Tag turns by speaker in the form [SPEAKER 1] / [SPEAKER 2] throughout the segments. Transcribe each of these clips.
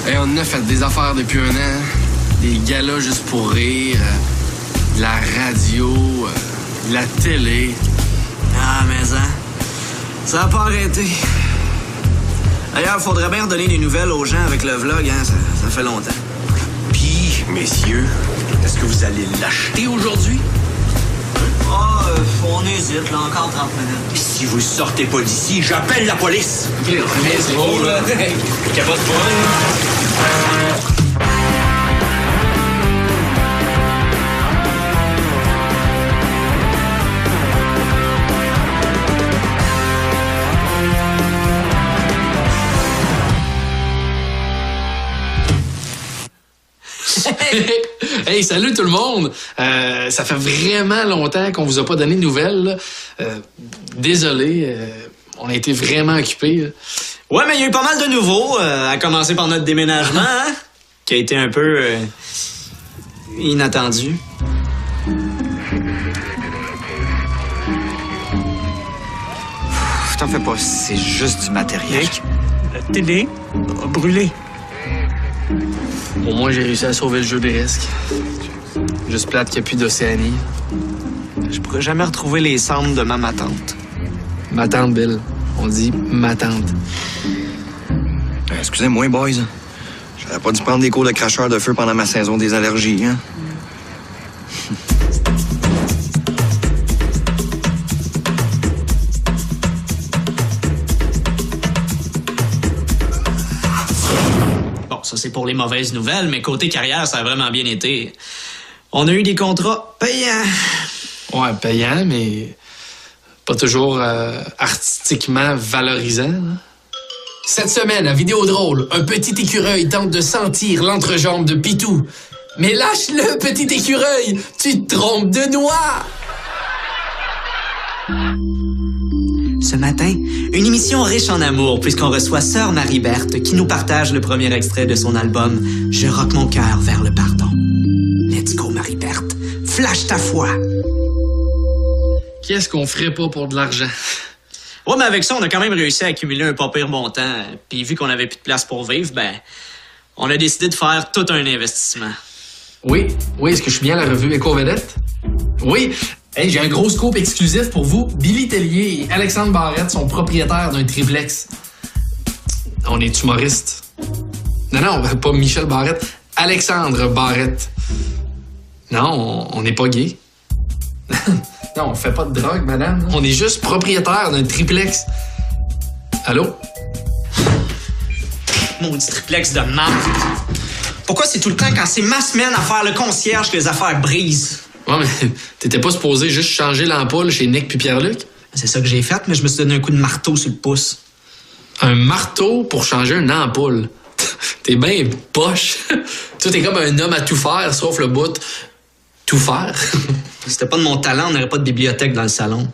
[SPEAKER 1] Hey, on a fait des affaires depuis un an. Des galas juste pour rire, de la radio, de la télé.
[SPEAKER 2] Ah, mais ça a pas arrêté. D'ailleurs, faudrait bien redonner des nouvelles aux gens avec le vlog, hein, ça fait longtemps.
[SPEAKER 3] Puis, messieurs, est-ce que vous allez l'acheter aujourd'hui?
[SPEAKER 2] On hésite, là, encore 30 minutes.
[SPEAKER 3] Si vous sortez pas d'ici, j'appelle la police!
[SPEAKER 1] Mais c'est gros, là.
[SPEAKER 3] Capote pas,
[SPEAKER 4] Hey, salut tout le monde! Ça fait vraiment longtemps qu'on vous a pas donné de nouvelles. Désolé, on a été vraiment occupés.
[SPEAKER 2] Ouais, mais il y a eu pas mal de nouveaux, à commencer par notre déménagement, hein, qui a été un peu inattendu.
[SPEAKER 5] T'en fais pas, c'est juste du matériel.
[SPEAKER 2] La télé a brûlé.
[SPEAKER 4] Au moins, j'ai réussi à sauver le jeu des risques. Juste plate qu'il n'y a plus d'Océanie.
[SPEAKER 5] Je pourrais jamais retrouver les cendres de ma tante.
[SPEAKER 4] Ma tante, Bill. On dit ma tante.
[SPEAKER 6] Excusez-moi, boys. J'aurais pas dû prendre des cours de cracheur de feu pendant ma saison des allergies, hein?
[SPEAKER 2] Bon, ça c'est pour les mauvaises nouvelles, mais côté carrière, ça a vraiment bien été. On a eu des contrats payants.
[SPEAKER 4] Ouais, payant, mais pas toujours artistiquement valorisant. Hein?
[SPEAKER 7] Cette semaine, à Vidéodrôle, un petit écureuil tente de sentir l'entrejambe de Pitou. Mais lâche-le, petit écureuil! Tu te trompes de noix!
[SPEAKER 2] Ce matin, une émission riche en amour puisqu'on reçoit Sœur Marie-Berthe qui nous partage le premier extrait de son album « Je rock mon cœur vers le pardon ». Let's go, Marie-Berthe. Flash ta foi.
[SPEAKER 4] Qu'est-ce qu'on ferait pas pour de l'argent?
[SPEAKER 2] Ouais, mais avec ça, on a quand même réussi à accumuler un pas pire montant. Puis vu qu'on avait plus de place pour vivre, ben, on a décidé de faire tout un investissement.
[SPEAKER 7] Oui, est-ce que je suis bien à la revue Éco-Vedette? Oui, hey, j'ai un gros scoop exclusif pour vous. Billy Tellier et Alexandre Barrette sont propriétaires d'un triplex.
[SPEAKER 4] On est humoriste. Non, pas Michel Barrette. Alexandre Barrette. Non, on n'est pas gay.
[SPEAKER 7] Non, on fait pas de drogue, madame.
[SPEAKER 4] On est juste propriétaire d'un triplex. Allô?
[SPEAKER 2] Maudit triplex de marde. Pourquoi c'est tout le temps quand c'est ma semaine à faire le concierge que les affaires brisent?
[SPEAKER 4] Ouais, mais t'étais pas supposé juste changer l'ampoule chez Nick puis Pierre-Luc?
[SPEAKER 2] C'est ça que j'ai fait, mais je me suis donné un coup de marteau sur le pouce.
[SPEAKER 4] Un marteau pour changer une ampoule? T'es bien poche. Toi, t'es comme un homme à tout faire, sauf le bout tout faire.
[SPEAKER 2] Si c'était pas de mon talent, on n'aurait pas de bibliothèque dans le salon.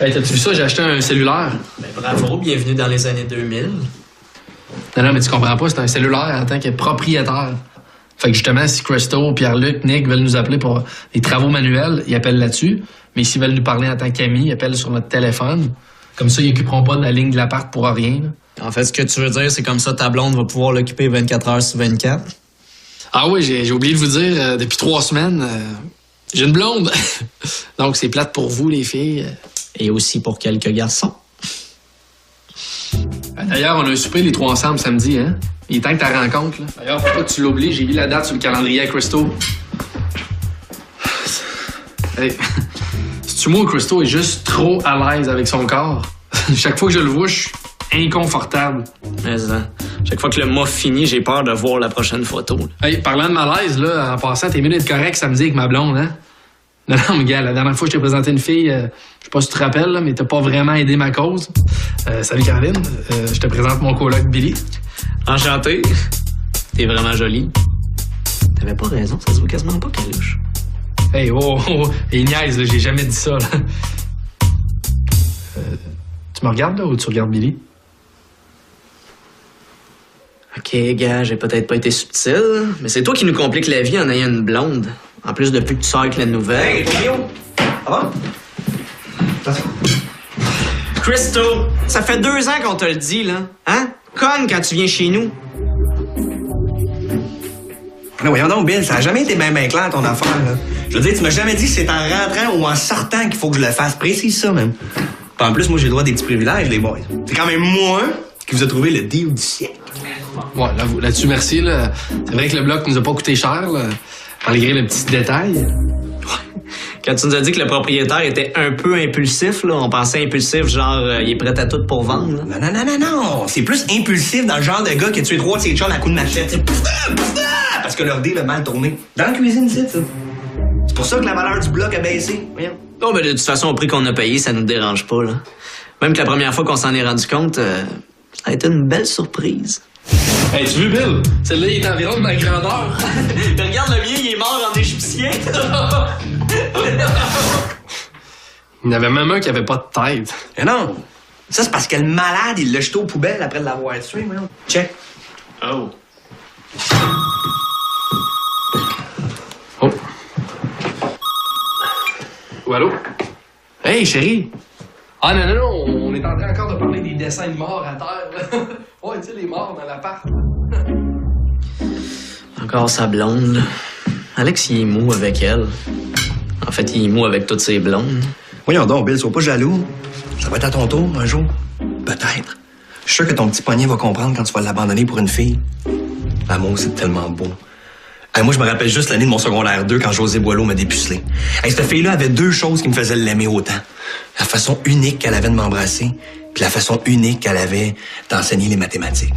[SPEAKER 4] Hey, t'as-tu vu ça? J'ai acheté un cellulaire.
[SPEAKER 2] Ben bravo, bienvenue dans les années 2000.
[SPEAKER 4] Non, mais tu comprends pas, c'est un cellulaire en tant que propriétaire. Fait que justement, si Christo, Pierre-Luc, Nick veulent nous appeler pour des travaux manuels, ils appellent là-dessus. Mais s'ils veulent nous parler en tant qu'amis, ils appellent sur notre téléphone. Comme ça, ils occuperont pas de la ligne de l'appart pour rien. Là.
[SPEAKER 2] En fait, ce que tu veux dire, c'est comme ça ta blonde va pouvoir l'occuper 24 heures sur 24.
[SPEAKER 4] Ah oui, j'ai oublié de vous dire, depuis 3 semaines, j'ai une blonde. Donc, c'est plate pour vous, les filles.
[SPEAKER 2] Et aussi pour quelques garçons.
[SPEAKER 4] D'ailleurs, on a un souper les 3 ensemble samedi, hein? Il est temps que t'as rencontre, là. D'ailleurs, faut pas que tu l'oublies, j'ai vu la date sur le calendrier à Christo. Hey, c'est-tu moi, Christo est juste trop à l'aise avec son corps? Chaque fois que je le vois, je suis inconfortable.
[SPEAKER 2] Mais chaque fois que le mois finit, j'ai peur de voir la prochaine photo.
[SPEAKER 4] Hey, parlant de malaise, là, en passant, t'es mieux d'être correct samedi avec ma blonde, hein? Non, mais gars, la dernière fois que je t'ai présenté une fille, je sais pas si tu te rappelles, là, mais t'as pas vraiment aidé ma cause. Salut Caroline, je te présente mon coloc Billy.
[SPEAKER 2] Enchanté. T'es vraiment jolie. T'avais pas raison, ça se voit quasiment pas qu'elle louche.
[SPEAKER 4] Hey, et niaise, là, j'ai jamais dit ça, là. Tu me regardes, là, ou tu regardes Billy?
[SPEAKER 2] OK, gars, j'ai peut-être pas été subtil, mais c'est toi qui nous compliques la vie en ayant une blonde. En plus, depuis que tu sors avec la nouvelle...
[SPEAKER 5] Hey, Rio! Ah bon?
[SPEAKER 2] Christo, ça fait 2 ans qu'on te le dit, là. Hein? Conne quand tu viens chez nous.
[SPEAKER 6] Non, voyons donc, Bill, ça a jamais été bien clair, ton affaire, là. Je veux dire, tu m'as jamais dit que c'est en rentrant ou en sortant qu'il faut que je le fasse. Précise ça, même. Puis en plus, moi, j'ai le droit à des petits privilèges, les boys. C'est quand même moi qui vous a trouvé le deal du siècle.
[SPEAKER 4] Ouais, là-dessus, merci. Là. C'est vrai que le bloc nous a pas coûté cher, là, malgré le petit détail.
[SPEAKER 2] Quand tu nous as dit que le propriétaire était un peu impulsif, là, on pensait impulsif, genre, il est prêt à tout pour vendre. Là.
[SPEAKER 6] Non. C'est plus impulsif dans le genre de gars qui a tué 3 de ses chums à coups de machette. C'est parce que leur deal a mal tourné. Dans la cuisine, c'est ça. C'est pour ça que la valeur du bloc a baissé. Voyons.
[SPEAKER 2] Non, mais de toute façon, au prix qu'on a payé, ça nous dérange pas, là. Même que la première fois qu'on s'en est rendu compte, ça a été une belle surprise.
[SPEAKER 4] Hey, tu veux, Bill? Celle-là, il est environ de ma grandeur.
[SPEAKER 2] Regarde le mien, il est mort en égyptien.
[SPEAKER 4] Il y en avait même un qui avait pas de tête.
[SPEAKER 6] Mais non. Ça, c'est parce que le malade, il l'a jeté aux poubelles après l'avoir tué, voyons. Check.
[SPEAKER 4] Oh. Oh. Oh, allô? Hey, chérie! Ah non, on est en train encore de parler des dessins de morts à terre. Ouais, tu sais, les morts dans l'appart.
[SPEAKER 2] Encore sa blonde, là. Alex, il est mou avec elle. En fait, il est mou avec toutes ses blondes.
[SPEAKER 6] Voyons donc, Bill, sois pas jaloux. Ça va être à ton tour, un jour. Peut-être. Je suis sûr que ton petit poignet va comprendre quand tu vas l'abandonner pour une fille. L'amour, c'est tellement beau. Hey, moi, je me rappelle juste l'année de mon secondaire 2 quand José Boileau m'a dépucelé. Hey, cette fille-là avait 2 choses qui me faisaient l'aimer autant. La façon unique qu'elle avait de m'embrasser, puis la façon unique qu'elle avait d'enseigner les mathématiques.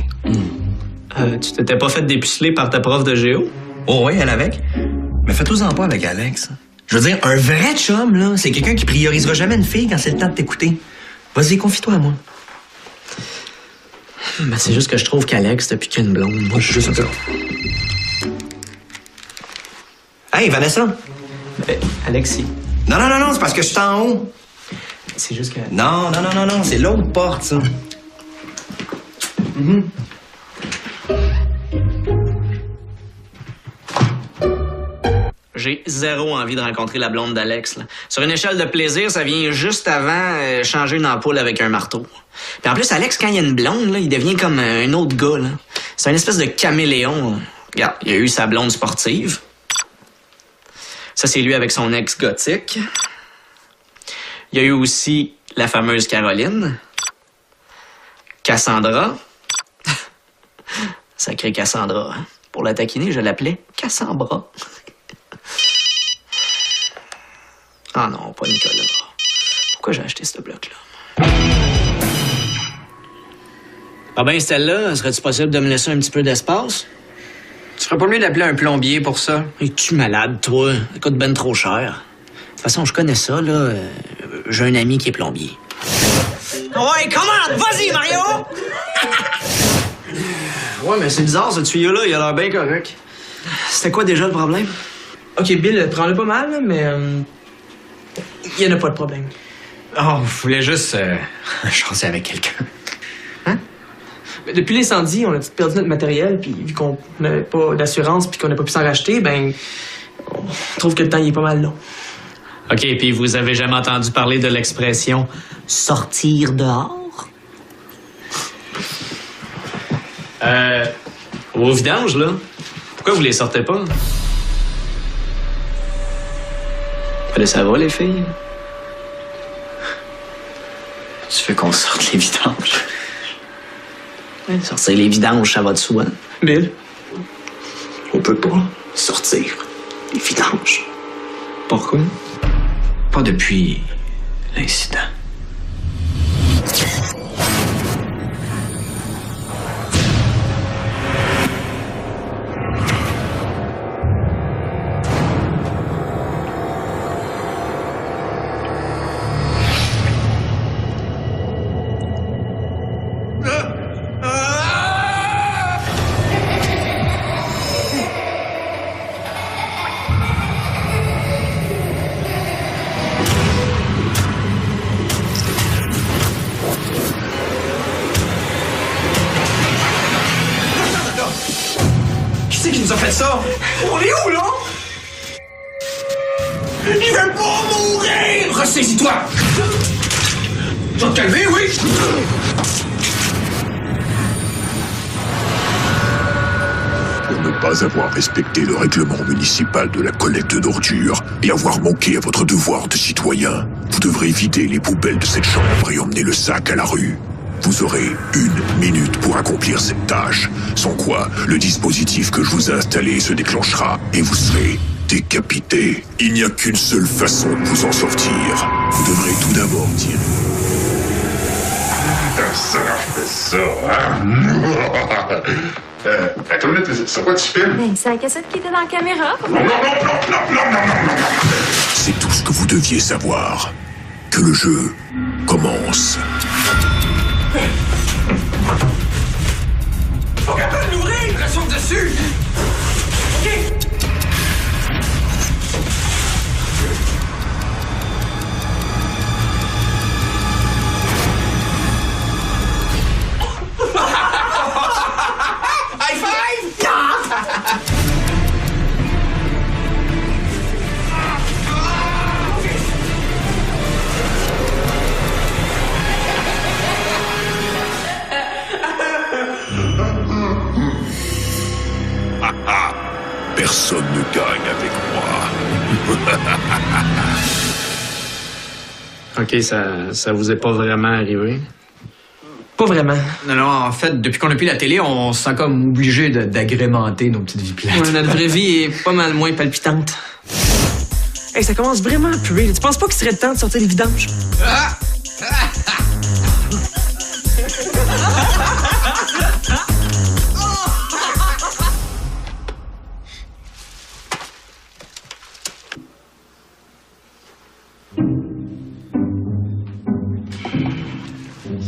[SPEAKER 2] Tu t'étais pas fait dépuceler par ta prof de géo?
[SPEAKER 6] Oh oui, elle avec. Mais fais-toi-en pas avec Alex. Je veux dire, un vrai chum, là, c'est quelqu'un qui priorisera jamais une fille quand c'est le temps de t'écouter. Vas-y, confie-toi à moi.
[SPEAKER 2] Ben, c'est juste que je trouve qu'Alex, depuis qu'il y a une blonde, moi, je suis juste ça.
[SPEAKER 6] Hey, Vanessa!
[SPEAKER 2] Alexis.
[SPEAKER 6] Non, c'est parce que je suis en haut.
[SPEAKER 2] C'est juste que...
[SPEAKER 6] Non, c'est l'autre porte, ça.
[SPEAKER 2] J'ai 0 envie de rencontrer la blonde d'Alex, là. Sur une échelle de plaisir, ça vient juste avant changer une ampoule avec un marteau. Puis en plus, Alex, quand il y a une blonde, là, il devient comme un autre gars, là. C'est une espèce de caméléon, là. Regarde, il a eu sa blonde sportive. Ça, c'est lui avec son ex gothique. Il y a eu aussi la fameuse Caroline. Cassandra. Sacré Cassandra, hein? Pour la taquiner, je l'appelais Cassambra. Ah non, pas Nicolas. Pourquoi j'ai acheté ce bloc-là? Ah ben, celle-là, serait-tu possible de me laisser un petit peu d'espace?
[SPEAKER 5] Tu ferais pas mieux d'appeler un plombier pour ça?
[SPEAKER 2] Es-tu malade, toi? Ça coûte ben trop cher. De toute façon, je connais ça, là. J'ai un ami qui est plombier. Ouais, commande! Vas-y, Mario!
[SPEAKER 5] Ouais, mais c'est bizarre, ce tuyau-là, il a l'air bien correct.
[SPEAKER 2] C'était quoi déjà le problème?
[SPEAKER 5] OK, Bill, prends-le pas mal, là, mais... il y en a pas de problème.
[SPEAKER 8] Oh, je voulais juste chancer avec quelqu'un.
[SPEAKER 5] Hein? Mais depuis l'incendie, on a perdu notre matériel, puis vu qu'on n'avait pas d'assurance puis qu'on n'a pas pu s'en racheter, ben... on trouve que le temps, il est pas mal long.
[SPEAKER 2] OK, puis vous avez jamais entendu parler de l'expression « sortir dehors » ? Au vidange, là. Pourquoi vous les sortez pas? Allez, ça va, les filles?
[SPEAKER 8] Tu veux qu'on sorte les vidanges?
[SPEAKER 2] Ouais, sortir les vidanges, ça va de soi.
[SPEAKER 5] Bill?
[SPEAKER 2] On peut pas sortir les vidanges.
[SPEAKER 8] Pourquoi? Pas depuis l'incident.
[SPEAKER 6] Qui nous a fait ça? On est où, là? Il veut pas mourir! Ressaisis-toi!
[SPEAKER 3] Tu vas te calmer, oui?
[SPEAKER 9] Pour ne pas avoir respecté le règlement municipal de la collecte d'ordures et avoir manqué à votre devoir de citoyen, vous devrez vider les poubelles de cette chambre et emmener le sac à la rue. Vous aurez 1 minute pour accomplir cette tâche, sans quoi le dispositif que je vous ai installé se déclenchera et vous serez décapité. Il n'y a qu'une seule façon de vous en sortir. Vous devrez tout d'abord tirer...
[SPEAKER 10] Ça fais ça, hein? Attends une minute, c'est quoi tu filmes?
[SPEAKER 11] Ben, c'est la cassette qui était dans la caméra.
[SPEAKER 10] Non.
[SPEAKER 9] C'est tout ce que vous deviez savoir. Que le jeu commence.
[SPEAKER 3] Faut capable de l'ouvrir, je la saute dessus! OK! High five!
[SPEAKER 9] Personne ne gagne avec moi.
[SPEAKER 8] OK, ça vous est pas vraiment arrivé?
[SPEAKER 5] Pas vraiment.
[SPEAKER 8] Non, en fait, depuis qu'on a pris la télé, on se sent comme obligé d'agrémenter nos petites vies plates.
[SPEAKER 5] Ouais, notre vraie vie est pas mal moins palpitante. Hey, ça commence vraiment à puer. Tu penses pas qu'il serait temps de sortir les vidanges?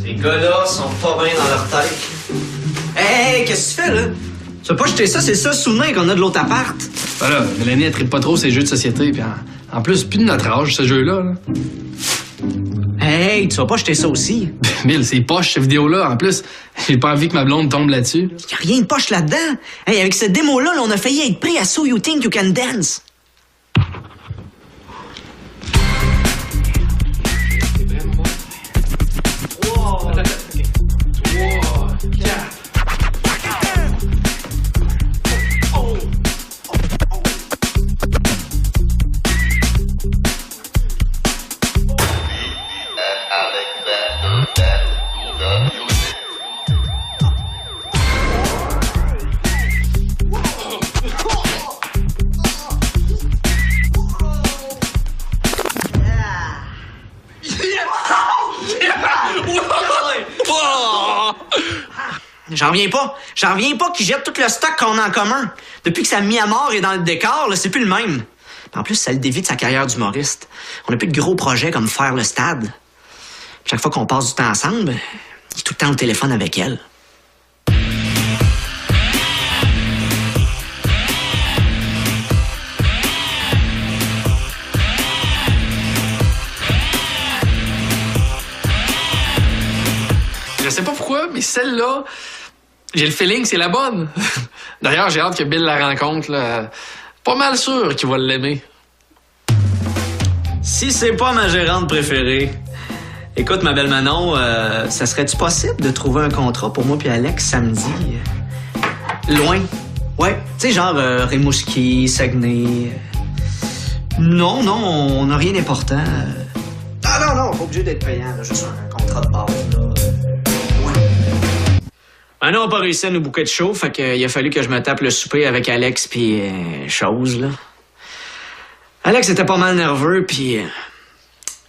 [SPEAKER 2] Ces gars-là sont pas bien dans leur tête. Hey, qu'est-ce que tu fais, là? Tu vas pas jeter ça, c'est ça le souvenir qu'on a de l'autre appart.
[SPEAKER 4] Voilà, Mélanie, elle tripe pas trop ces jeux de société, puis en plus, plus de notre âge, ce jeu-là. Là.
[SPEAKER 2] Hey, tu vas pas jeter ça aussi.
[SPEAKER 4] Bill, c'est poche, cette vidéo-là. En plus, j'ai pas envie que ma blonde tombe là-dessus.
[SPEAKER 2] Y a rien de poche là-dedans. Hey, avec ce démo-là, on a failli être pris à So You Think You Can Dance. J'en reviens pas qu'ils jettent tout le stock qu'on a en commun. Depuis que sa mis à mort est dans le décor, là, c'est plus le même. En plus, ça le dévie de sa carrière d'humoriste. On n'a plus de gros projets comme faire le stade. Chaque fois qu'on passe du temps ensemble, il est tout le temps au téléphone avec elle.
[SPEAKER 4] Je sais pas pourquoi, mais celle-là, j'ai le feeling que c'est la bonne. D'ailleurs, j'ai hâte que Bill la rencontre. Là. Pas mal sûr qu'il va l'aimer.
[SPEAKER 2] Si c'est pas ma gérante préférée. Écoute, ma belle Manon, ça serait-tu possible de trouver un contrat pour moi puis Alex samedi? Loin. Ouais, tu sais, genre Rimouski, Saguenay. Non, on n'a rien d'important. Ah non, pas obligé d'être payant, là, juste un contrat de base, là. Ah non, on n'a pas réussi à nous bouquer de chaud, fait qu'il a fallu que je me tape le souper avec Alex puis chose, là. Alex était pas mal nerveux, puis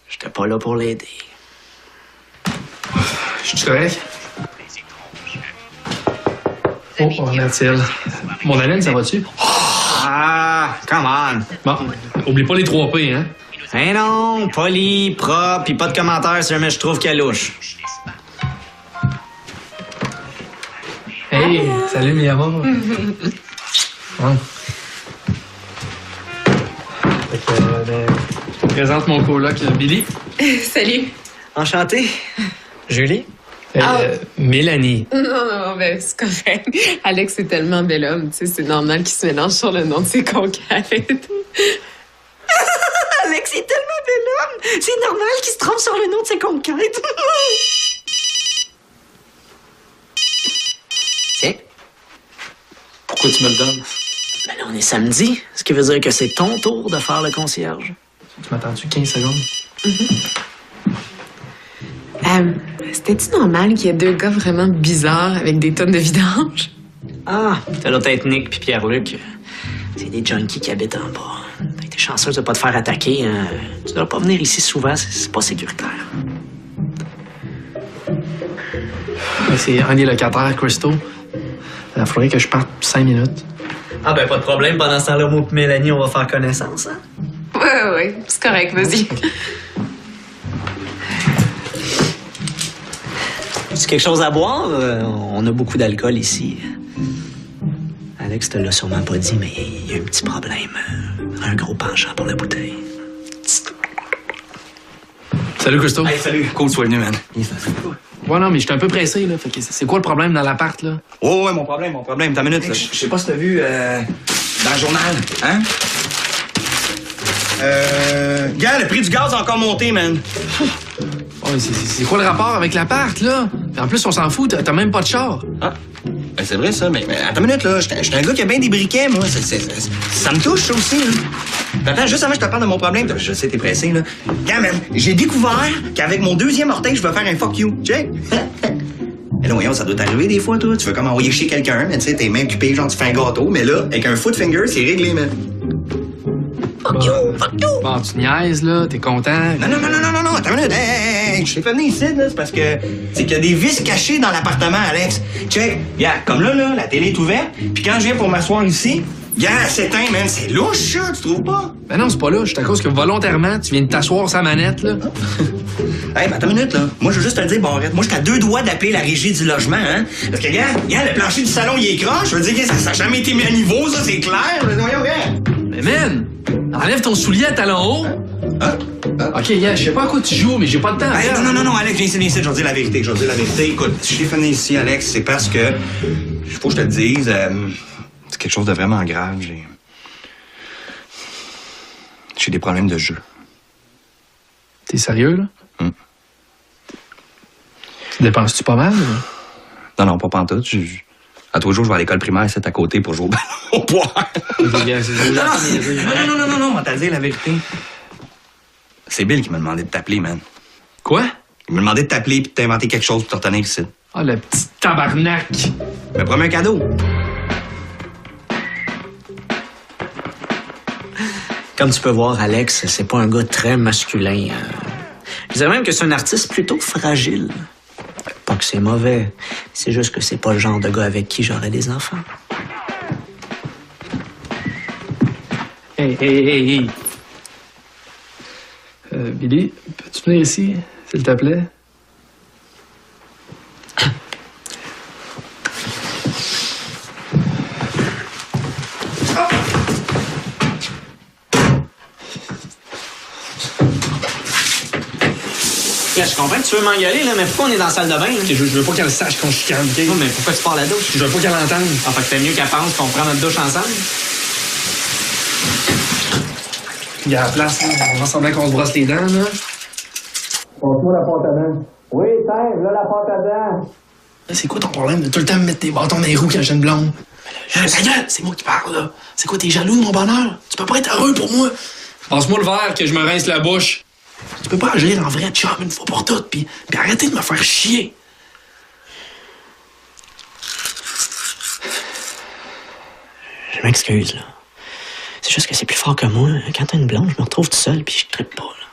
[SPEAKER 2] j'étais pas là pour l'aider.
[SPEAKER 4] Je suis correct? Oh, Mathilde. Mon haleine, ça va-tu?
[SPEAKER 2] Ah, come on.
[SPEAKER 4] Bon, oublie pas les 3 P, hein?
[SPEAKER 2] Eh non, poli, propre, pis pas de commentaires si jamais je trouve qu'elle louche.
[SPEAKER 4] Hey, salut, mi amor. Ouais. Je présente mon coloc, Billy.
[SPEAKER 11] Salut.
[SPEAKER 2] Enchanté. Julie.
[SPEAKER 4] Mélanie.
[SPEAKER 11] Non, ben c'est correct. Alex est tellement bel homme, tu sais, c'est normal qu'il se mélange sur le nom de ses conquêtes.
[SPEAKER 2] Alex Alex est tellement bel homme. C'est normal qu'il se trompe sur le nom de ses conquêtes. Tiens.
[SPEAKER 4] Pourquoi tu me le donnes?
[SPEAKER 2] Ben là, on est samedi, ce qui veut dire que c'est ton tour de faire le concierge.
[SPEAKER 4] Tu m'attends-tu 15 secondes?
[SPEAKER 11] C'était-tu normal qu'il y ait deux gars vraiment bizarres avec des tonnes de vidange?
[SPEAKER 2] Ah, t'as l'autre être Nick puis Pierre-Luc. C'est des junkies qui habitent en bas. T'es chanceuse de pas te faire attaquer. Hein. Tu dois pas venir ici souvent, c'est pas sécuritaire.
[SPEAKER 4] C'est un des locataires, Christo. Il faudrait que je parte 5 minutes.
[SPEAKER 2] Ah ben pas de problème, pendant ce temps-là, moi et Mélanie, on va faire connaissance, hein?
[SPEAKER 11] Ouais, c'est correct, vas-y.
[SPEAKER 2] C'est quelque chose à boire? On a beaucoup d'alcool ici. Alex te l'a sûrement pas dit, mais il y a un petit problème. Un gros penchant pour la bouteille.
[SPEAKER 4] Salut, Christo.
[SPEAKER 6] Hey, salut. Cool, sois venu, man.
[SPEAKER 4] Ouais, non, mais j'étais un peu pressé, là. Fait que c'est quoi le problème dans l'appart, là?
[SPEAKER 6] Oh, ouais, mon problème. T'as une minute, là. Je sais pas si t'as vu dans le journal, hein? Gars, le prix du gaz a encore monté, man.
[SPEAKER 4] Ouais, c'est quoi le rapport avec l'appart, là? En plus, on s'en fout, t'as même pas de char.
[SPEAKER 6] Ah, ben c'est vrai, ça, mais attends une minute, là. J'étais un gars qui a bien des briquets, moi. Ça me touche, ça aussi, là. Attends, juste avant que je te parle de mon problème, je sais, t'es pressé, là. Gars, man, j'ai découvert qu'avec mon deuxième orteil, je vais faire un fuck you. Check. Mais là, voyons, ça doit t'arriver des fois, toi. Tu veux comme envoyer chez quelqu'un, mais tu sais, t'es même occupé, genre, tu fais un gâteau. Mais là, avec un foot finger, c'est réglé, man. Fuck you!
[SPEAKER 4] Bon, tu niaises, là, t'es content.
[SPEAKER 6] Non, attends une minute. Hey, je t'ai fait venir ici, là, c'est parce que c'est qu'il y a des vis cachées dans l'appartement, Alex. Check. Yeah, comme là, la télé est ouverte, puis quand je viens pour m'asseoir ici, yeah, c'est éteint, man. C'est louche, ça, tu trouves pas?
[SPEAKER 4] Ben non, c'est pas louche. C'est à cause que volontairement, tu viens de t'asseoir sa manette, là.
[SPEAKER 6] Hey, ben attends une minute, là. Moi, je veux juste te dire, bon, arrête. Moi, j'étais à 2 doigts d'appeler la régie du logement, hein. Parce que, regarde, le plancher du salon, il est croche. Je veux dire, ça n'a jamais été mis à niveau, ça, c'est clair. Voyons, regarde.
[SPEAKER 4] Mais man, enlève ton soulier à talons hauts. OK, yeah, je sais pas à quoi tu joues, mais j'ai pas le temps.
[SPEAKER 6] Hey, non, Alex, viens ici, je vais te dire la vérité. Écoute, si je t'ai fait venir ici, Alex, c'est parce que, faut que je te le dise, c'est quelque chose de vraiment grave. J'ai des problèmes de jeu.
[SPEAKER 4] T'es sérieux, là? Tu dépenses-tu pas mal?
[SPEAKER 6] Non, pas pantoute. À tous les jours, je vais à l'école primaire, c'est à côté pour jouer au poire. Non, on va te dire la vérité. C'est Bill qui m'a demandé de t'appeler, man.
[SPEAKER 4] Quoi?
[SPEAKER 6] Il m'a demandé de t'appeler puis de t'inventer quelque chose pour te retenir ici.
[SPEAKER 4] Ah, le petit tabarnak!
[SPEAKER 6] Il m'a promis un cadeau.
[SPEAKER 2] Comme tu peux voir, Alex, c'est pas un gars très masculin. Je dirais même que c'est un artiste plutôt fragile. Pas que c'est mauvais, c'est juste que c'est pas le genre de gars avec qui j'aurais des enfants.
[SPEAKER 4] Hey. Billy, peux-tu venir ici, s'il te plaît?
[SPEAKER 2] Là, je comprends que tu veux m'engueuler, là, mais pourquoi on est dans la salle de bain? Là?
[SPEAKER 4] Je veux pas qu'elle sache qu'on chicane, OK?
[SPEAKER 2] Non, mais pourquoi tu pars la douche?
[SPEAKER 4] Je veux pas qu'elle entende.
[SPEAKER 2] Ah, fait que c'est mieux qu'elle pense qu'on prend notre douche ensemble?
[SPEAKER 4] Il y a la place, là. On va sembler qu'on se brosse les dents, là.
[SPEAKER 6] Passe-moi la pâte à dents. Oui, Steve, là, la pâte à dents.
[SPEAKER 4] C'est quoi ton problème de tout le temps me mettre tes bâtons dans les roues quand j'ai une blonde? Ta gueule, c'est moi qui parle, là. C'est quoi, t'es jaloux de mon bonheur? Tu peux pas être heureux pour moi. Passe-moi le verre que je me rince la bouche. Tu peux pas agir en vrai chum une fois pour toutes, puis arrêter de me faire chier.
[SPEAKER 2] Je m'excuse, là. C'est juste que c'est plus fort que moi. Quand t'as une blonde, je me retrouve tout seul, puis je trippe pas, là.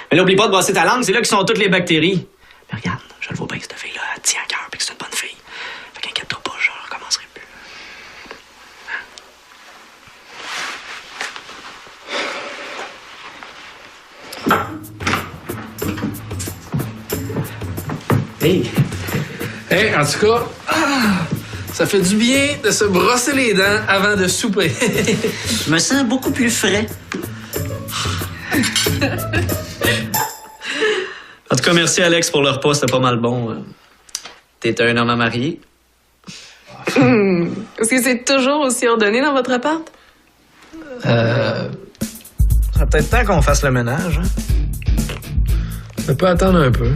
[SPEAKER 2] Mais là, oublie pas de brosser ta langue, c'est là que sont toutes les bactéries. Mais regarde, je le vois bien que cette fille-là, elle tient à cœur, puis que c'est une bonne fille. Fait qu'inquiète-toi pas, je recommencerai plus.
[SPEAKER 4] Hey, en tout cas, ça fait du bien de se brosser les dents avant de souper.
[SPEAKER 2] Je me sens beaucoup plus frais. En tout cas, merci Alex pour le repas, c'était pas mal bon. T'es un homme à marier?
[SPEAKER 11] Est-ce que c'est toujours aussi ordonné dans votre appart?
[SPEAKER 12] Ça serait peut-être temps qu'on fasse le ménage, hein?
[SPEAKER 4] Ça peut attendre un peu.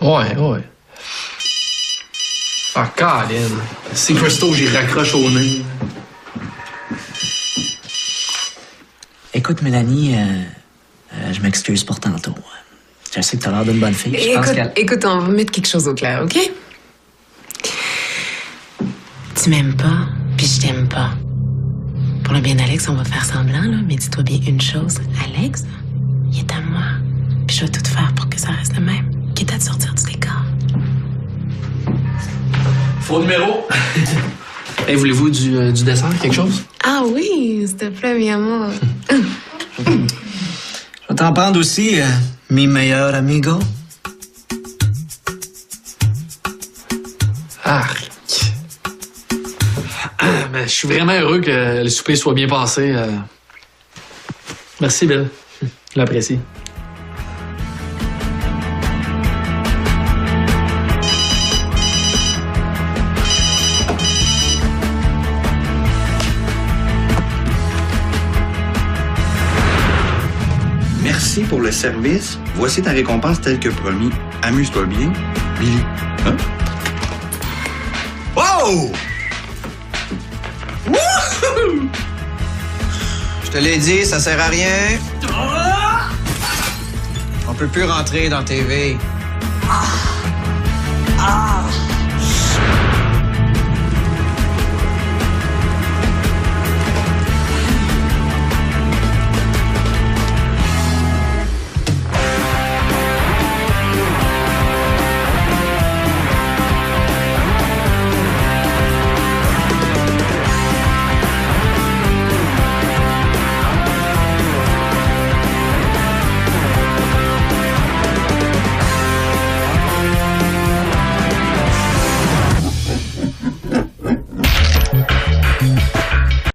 [SPEAKER 4] Ouais. Ah, Colin. C'est Christo, j'y raccroche au nez.
[SPEAKER 2] Écoute, Mélanie, je m'excuse pour tantôt. Je sais que t'as l'air d'une bonne fille. Je pense qu'elle...
[SPEAKER 11] Écoute, on va mettre quelque chose au clair, OK? Tu m'aimes pas, puis je t'aime pas. Pour le bien d'Alex, on va faire semblant, là, mais dis-toi bien une chose. Alex, il est à moi. Puis je vais tout faire pour que ça reste le même. Quitte à te sortir du décor.
[SPEAKER 4] Faux numéro. Hey, voulez-vous du dessert, quelque chose?
[SPEAKER 11] Ah oui, s'il te plaît, mi amour.
[SPEAKER 2] Je vais t'en prendre aussi, mi meilleur amigo.
[SPEAKER 4] Arc. Mais je suis vraiment heureux que le souper soit bien passé. Merci, Bill. Je l'apprécie.
[SPEAKER 6] Merci pour le service. Voici ta récompense telle que promis. Amuse-toi bien, Billy. Hein? Wow! Wouhou!
[SPEAKER 12] Je te l'ai dit, ça sert à rien. On peut plus rentrer dans TV.